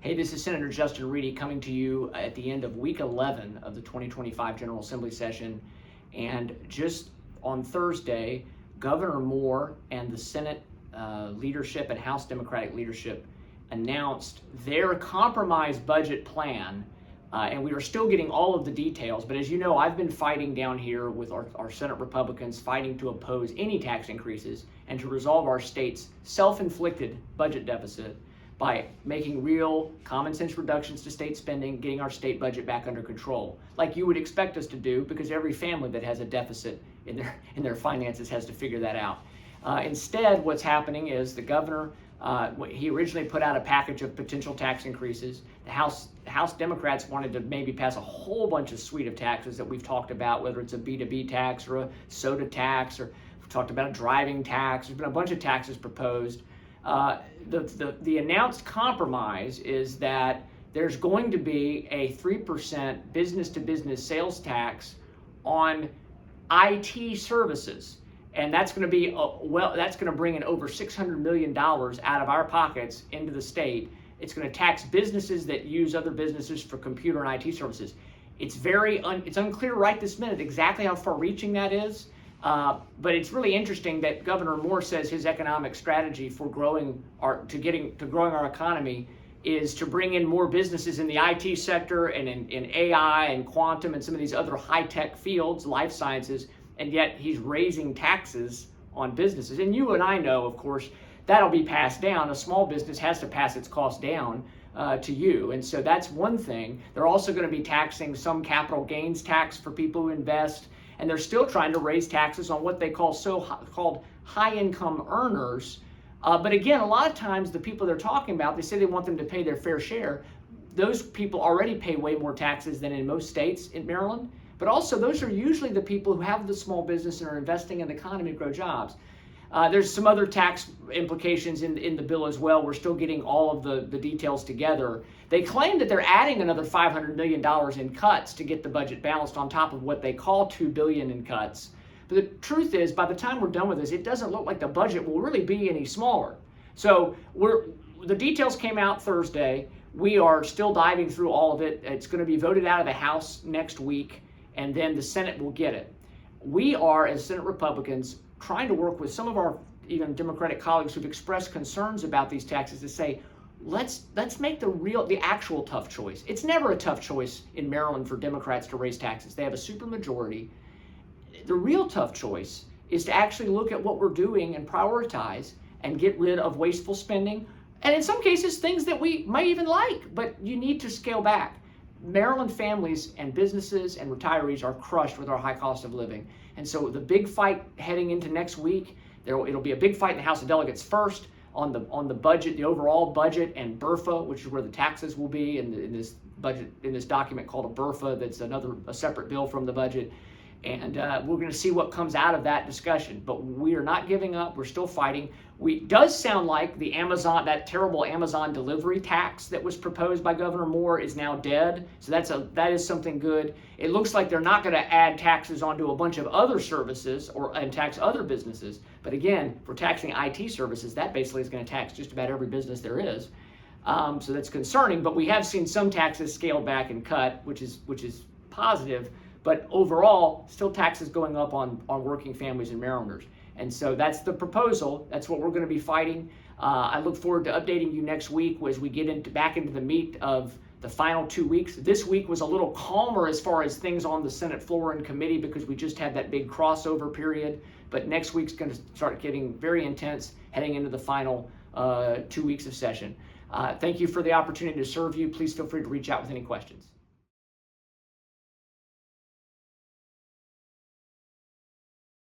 Hey, this is Senator Justin Reedy coming to you at the end of week 11 of the 2025 General Assembly session. And just on Thursday, Governor Moore and the Senate leadership and House Democratic leadership announced their compromise budget plan. And we are still getting all of the details. But as you know, I've been fighting down here with our Senate Republicans, fighting to oppose any tax increases and to resolve our state's self-inflicted budget deficit by making real common sense reductions to state spending, getting our state budget back under control, like you would expect us to do, because every family that has a deficit in their finances has to figure that out. Instead, what's happening is the governor, he originally put out a package of potential tax increases. The House Democrats wanted to maybe pass a whole bunch of suite of taxes that we've talked about, whether it's a B2B tax or a soda tax, or we've talked about a driving tax. There's been a bunch of taxes proposed. The announced compromise is that there's going to be a 3% business-to-business sales tax on IT services, and that's going to be that's going to bring in over $600 million out of our pockets into the state. It's going to tax businesses that use other businesses for computer and IT services. It's it's unclear right this minute exactly how far-reaching that is. But it's really interesting that Governor Moore says his economic strategy for growing our economy is to bring in more businesses in the IT sector and in AI and quantum and some of these other high-tech fields, life sciences, and yet he's raising taxes on businesses. And you and I know, of course, that'll be passed down. A small business has to pass its cost down to you. And so that's one thing. They're also going to be taxing some capital gains tax for people who invest. And they're still trying to raise taxes on what they call so-called high-income earners. But again, a lot of times the people they're talking about, they say they want them to pay their fair share. Those people already pay way more taxes than in most states in Maryland. But also, those are usually the people who have the small business and are investing in the economy to grow jobs. There's some other tax implications in the bill as well. We're still getting all of the details together. They claim that they're adding another $500 million in cuts to get the budget balanced on top of what they call $2 billion in cuts. But the truth is, by the time we're done with this, it doesn't look like the budget will really be any smaller. So the details came out Thursday. We are still diving through all of it. It's going to be voted out of the House next week, and then the Senate will get it. We are, as Senate Republicans, trying to work with some of our even Democratic colleagues who've expressed concerns about these taxes to say, let's make the actual tough choice. It's never a tough choice in Maryland for Democrats to raise taxes. They have a supermajority. The real tough choice is to actually look at what we're doing and prioritize and get rid of wasteful spending, and in some cases things that we might even like, but you need to scale back. Maryland families and businesses and retirees are crushed with our high cost of living. And so the big fight heading into next week, it'll be a big fight in the House of Delegates first on the budget, the overall budget, and BRFA, which is where the taxes will be in this budget, in this document called a BRFA. That's a separate bill from the budget. And we're going to see what comes out of that discussion. But we are not giving up. We're still fighting. It does sound like the Amazon, that terrible Amazon delivery tax that was proposed by Governor Moore, is now dead. So that is something good. It looks like they're not going to add taxes onto a bunch of other services and tax other businesses. But again, for taxing IT services, that basically is going to tax just about every business there is. So that's concerning. But we have seen some taxes scaled back and cut, which is positive. But overall, still taxes going up on working families and Marylanders. And so that's the proposal. That's what we're going to be fighting. I look forward to updating you next week as we get back into the meat of the final 2 weeks. This week was a little calmer as far as things on the Senate floor and committee because we just had that big crossover period. But next week's going to start getting very intense heading into the final 2 weeks of session. Thank you for the opportunity to serve you. Please feel free to reach out with any questions.